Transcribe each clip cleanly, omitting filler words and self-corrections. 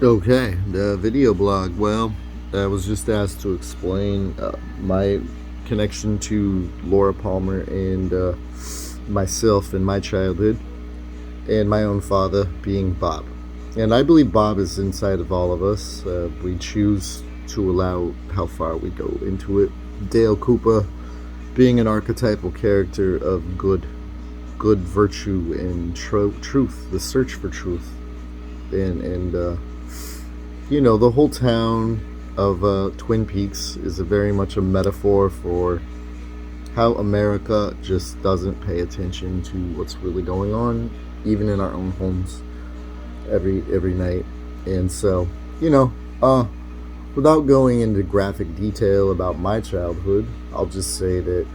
Okay, the video blog. Well, I was just asked to explain my connection to Laura Palmer and myself in my childhood, and my own father being Bob. And I believe Bob is inside of all of us. We choose to allow how far we go into it. Dale Cooper being an archetypal character of good virtue and truth, the search for truth, and the whole town of Twin Peaks is very much a metaphor for how America just doesn't pay attention to what's really going on, even in our own homes, every night. And so, you know, uh, without going into graphic detail about my childhood, I'll just say that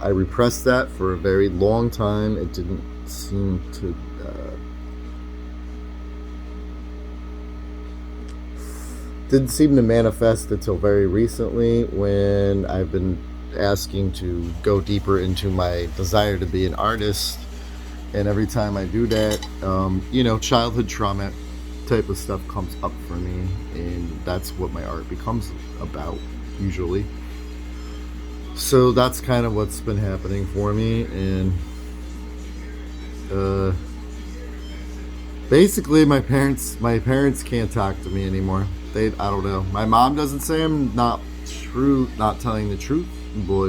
I repressed that for a very long time. It didn't seem to didn't seem to manifest until very recently, when I've been asking to go deeper into my desire to be an artist. And every time I do that, childhood trauma type of stuff comes up for me, and that's what my art becomes about usually. So that's kind of what's been happening for me, and uh, basically my parents can't talk to me anymore. I don't know. My mom doesn't say I'm not telling the truth, but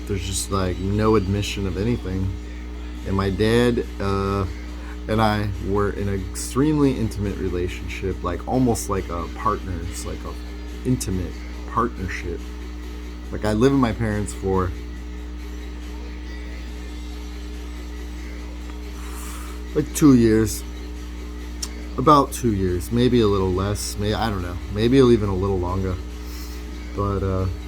there's just like no admission of anything. And my dad and I were in an extremely intimate relationship, like almost like a partners, like a intimate partnership. Like I lived with my parents for like 2 years, about 2 years, maybe a little less. Maybe, I don't know. Maybe even a little longer. But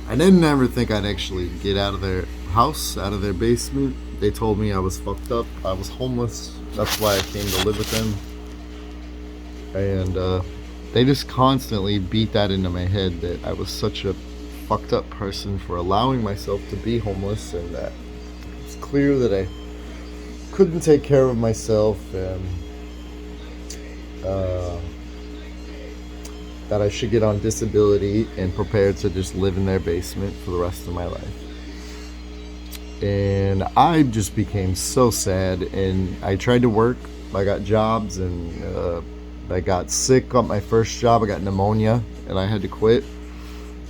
I didn't ever think I'd actually get out of their house, out of their basement. They told me I was fucked up. I was homeless. That's why I came to live with them. And they just constantly beat that into my head, that I was such a fucked up person for allowing myself to be homeless, and that it's clear that I couldn't take care of myself, and uh, that I should get on disability and prepare to just live in their basement for the rest of my life. And I just became so sad, and I tried to work. I got jobs, and I got sick on my first job. I got pneumonia, and I had to quit.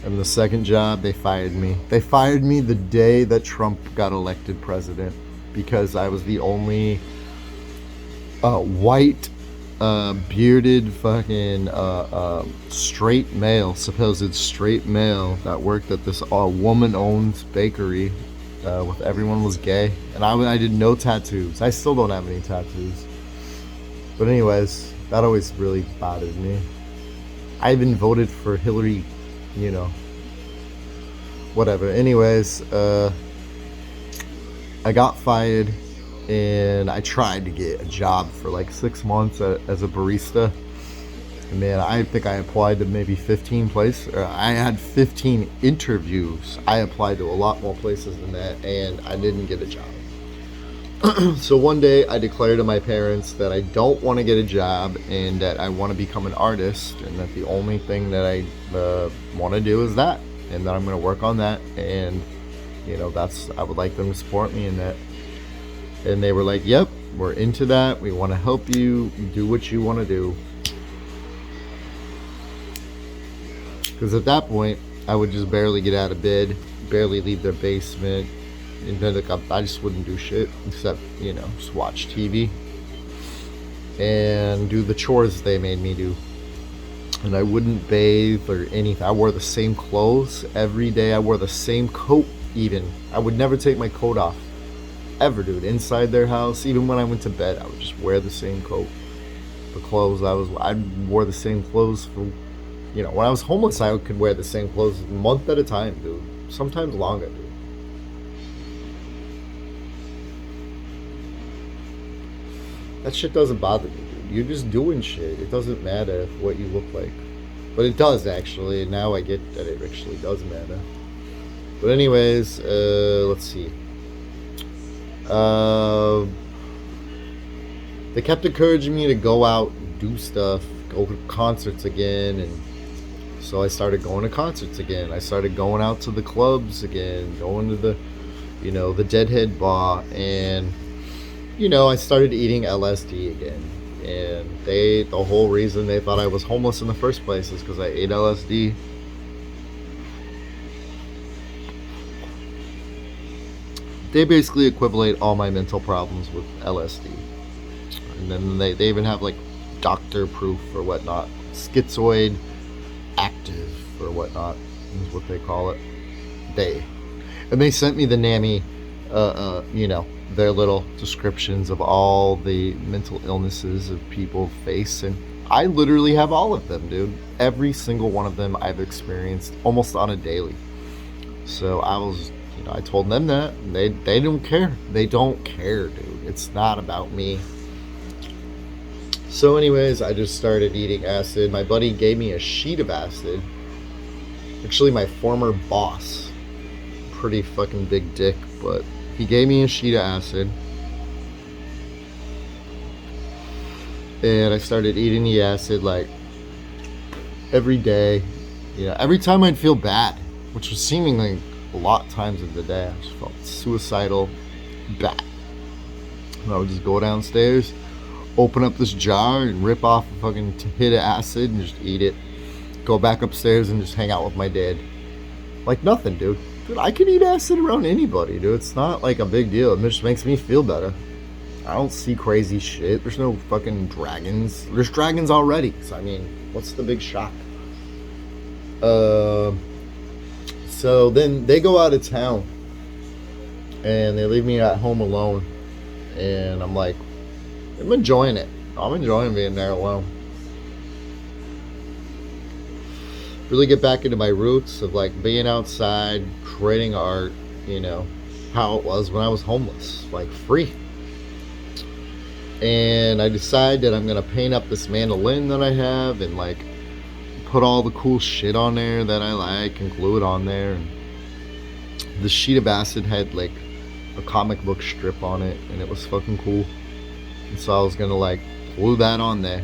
And the second job, they fired me. They fired me the day that Trump got elected president, because I was the only white, bearded, fucking straight male, supposed straight male, that worked at this woman-owned bakery. With everyone was gay, and I did no tattoos. I still don't have any tattoos. But anyways, that always really bothered me. I even voted for Hillary, you know, whatever. Anyways, I got fired, and I tried to get a job for like 6 months as a barista. And man, I think I applied to maybe 15 places. I had 15 interviews. I applied to a lot more places than that, and I didn't get a job. So one day I declared to my parents that I don't want to get a job, and that I want to become an artist, and that the only thing that I want to do is that, and that I'm going to work on that. And I would like them to support me in that. And they were like, yep, we're into that. We want to help you do what you want to do. Because at that point, I would just barely get out of bed, barely leave their basement. And then I just wouldn't do shit except, just watch TV and do the chores they made me do. And I wouldn't bathe or anything. I wore the same clothes every day. I wore the same coat even. I would never take my coat off. Ever, dude. Inside their house, even when I went to bed, I would just wear the same coat. The clothes I wore the same clothes for, when I was homeless, I could wear the same clothes a month at a time, dude. Sometimes longer, dude. That shit doesn't bother me, dude. You're just doing shit. It doesn't matter what you look like. But it does, actually. And now I get that it actually does matter. But anyways, let's see. they kept encouraging me to go out, do stuff, go to concerts again, and so I started going to concerts again. I started going out to the clubs again, going to the Deadhead Bar, and I started eating LSD again. And the whole reason they thought I was homeless in the first place is because I ate LSD. They basically equivalent all my mental problems with LSD. And then they even have like doctor proof or whatnot. Schizoid active or whatnot is what they call it. And they sent me the NAMI, their little descriptions of all the mental illnesses of people face, and I literally have all of them, dude. Every single one of them I've experienced almost on a daily. So I told them that, and they don't care. They don't care, dude. It's not about me. So anyways, I just started eating acid. My buddy gave me a sheet of acid. Actually, my former boss, pretty fucking big dick, but he gave me a sheet of acid, and I started eating the acid like every day. Every time I'd feel bad, which was seemingly a lot of times of the day, I just felt suicidal bad. And I would just go downstairs, open up this jar, and rip off a fucking hit of acid and just eat it. Go back upstairs and just hang out with my dad. Like nothing, dude. Dude, I can eat acid around anybody, dude. It's not like a big deal. It just makes me feel better. I don't see crazy shit. There's no fucking dragons. There's dragons already. So, I mean, what's the big shock? So then they go out of town. And they leave me at home alone. And I'm like, I'm enjoying it. I'm enjoying being there alone. Really get back into my roots of like being outside, creating art, how it was when I was homeless, like free. And I decide that I'm gonna paint up this mandolin that I have and like put all the cool shit on there that I like and glue it on there. And the sheet of acid had like a comic book strip on it, and it was fucking cool. And so I was gonna like glue that on there,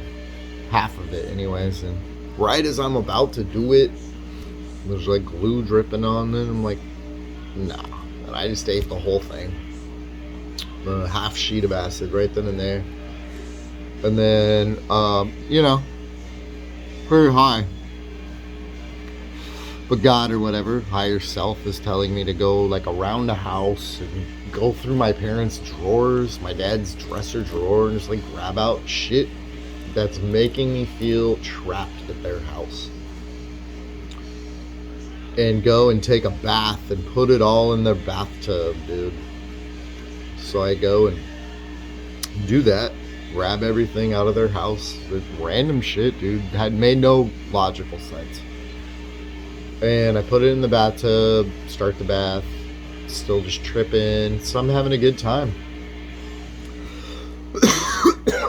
half of it anyways, and right as I'm about to do it, there's like glue dripping on it. I'm like, nah. And I just ate the whole thing. The half sheet of acid right then and there. And then, pretty high. But God or whatever, higher self is telling me to go like around the house and go through my parents' drawers, my dad's dresser drawer, and just like grab out shit that's making me feel trapped at their house, and go and take a bath and put it all in their bathtub, dude. So I go and do that, grab everything out of their house with random shit, dude, had made no logical sense, and I put it in the bathtub, start the bath, still just tripping. So I'm having a good time.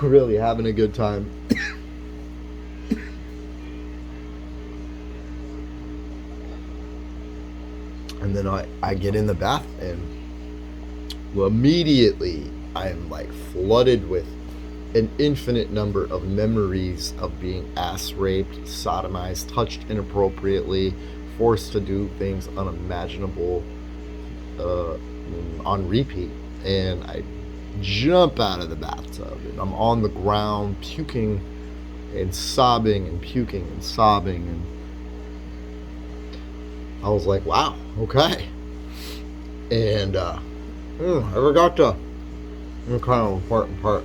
Really having a good time. And then I get in the bath, and immediately I'm like flooded with an infinite number of memories of being ass raped, sodomized, touched inappropriately, forced to do things unimaginable, on repeat. And I jump out of the bathtub, and I'm on the ground puking and sobbing and puking and sobbing, and I was like, wow, okay. And I forgot to kind of important part,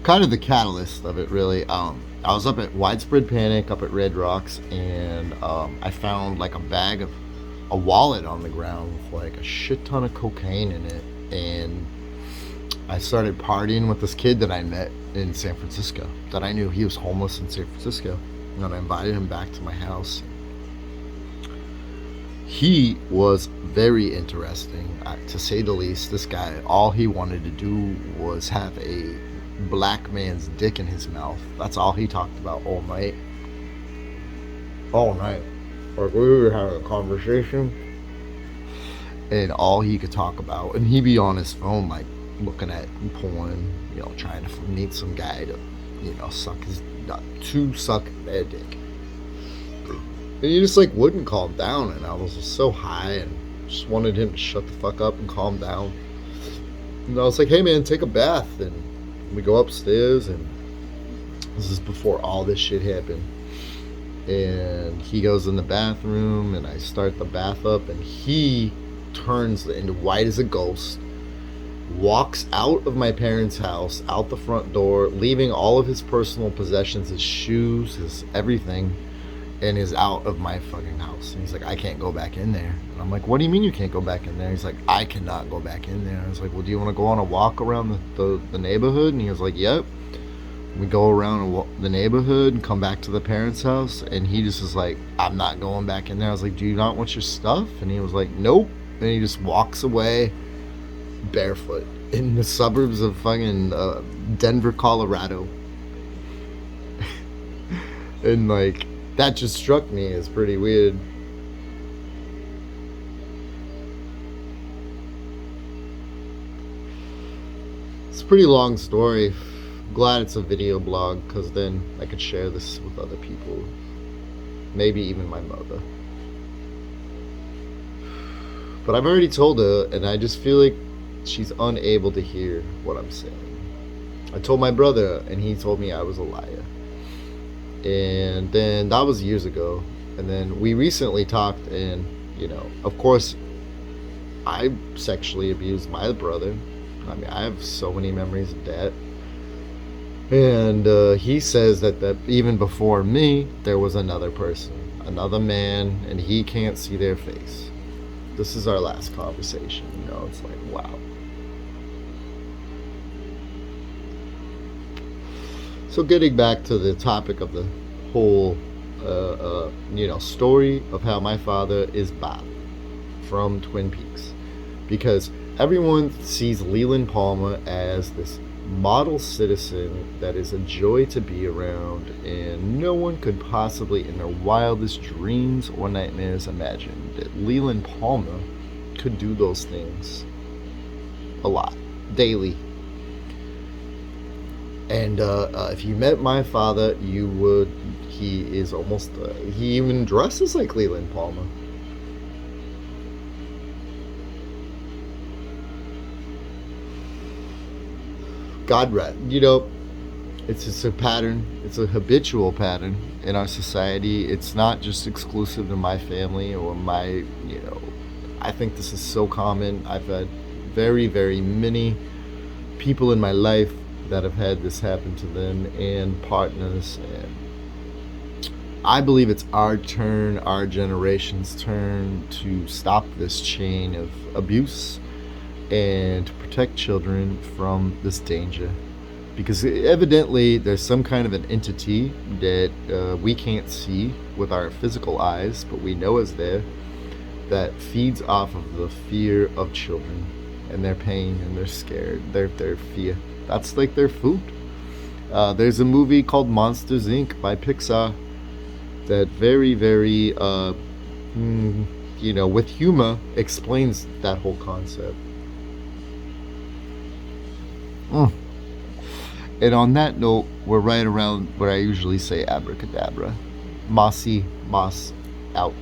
kind of the catalyst of it, really. I was up at Widespread Panic up at Red Rocks, and I found like a wallet on the ground with like a shit ton of cocaine in it, and I started partying with this kid that I met in San Francisco, that I knew he was homeless in San Francisco, and I invited him back to my house. He was very interesting, to say the least. This guy, all he wanted to do was have a black man's dick in his mouth. That's all he talked about all night. Like, we were having a conversation, and all he could talk about, and he'd be on his phone like looking at porn, trying to meet some guy to, suck their dick. And he just like wouldn't calm down, and I was just so high and just wanted him to shut the fuck up and calm down. And I was like, hey man, take a bath. And we go upstairs, and this is before all this shit happened. And he goes in the bathroom, and I start the bath up, and he turns into white as a ghost, walks out of my parents' house, out the front door, leaving all of his personal possessions, his shoes, his everything, and is out of my fucking house. And he's like, I can't go back in there. And I'm like, what do you mean you can't go back in there? He's like, I cannot go back in there. I was like, well, do you want to go on a walk around the neighborhood? And he was like, yep. We go around the neighborhood and come back to the parents' house, and he just was like, I'm not going back in there. I was like, do you not want your stuff? And he was like, nope. And he just walks away barefoot in the suburbs of fucking Denver, Colorado. And like, that just struck me as pretty weird. It's a pretty long story. Glad it's a video blog, because then I could share this with other people, maybe even my mother. But I've already told her, and I just feel like she's unable to hear what I'm saying. I told my brother, and he told me I was a liar. And then that was years ago. And then we recently talked, and of course I sexually abused my brother. I mean, I have so many memories of that. And he says that even before me, there was another person, another man, and he can't see their face. This is our last conversation. It's like, wow. So getting back to the topic of the whole, story of how my father is Bob from Twin Peaks. Because everyone sees Leland Palmer as this model citizen that is a joy to be around, and no one could possibly in their wildest dreams or nightmares imagine that Leland Palmer could do those things a lot, daily. And if you met my father, you would, he is almost, he even dresses like Leland Palmer. God, it's just a pattern. It's a habitual pattern in our society. It's not just exclusive to my family or my, I think this is so common. I've had very, very many people in my life that have had this happen to them, and partners. And I believe it's our turn, our generation's turn, to stop this chain of abuse and to protect children from this danger, because evidently there's some kind of an entity that we can't see with our physical eyes, but we know is there, that feeds off of the fear of children and their pain and their scared, their fear. That's like their food. There's a movie called Monsters Inc. by Pixar that very, very with humor explains that whole concept. And on that note, we're right around where I usually say abracadabra. Mossy Moss out.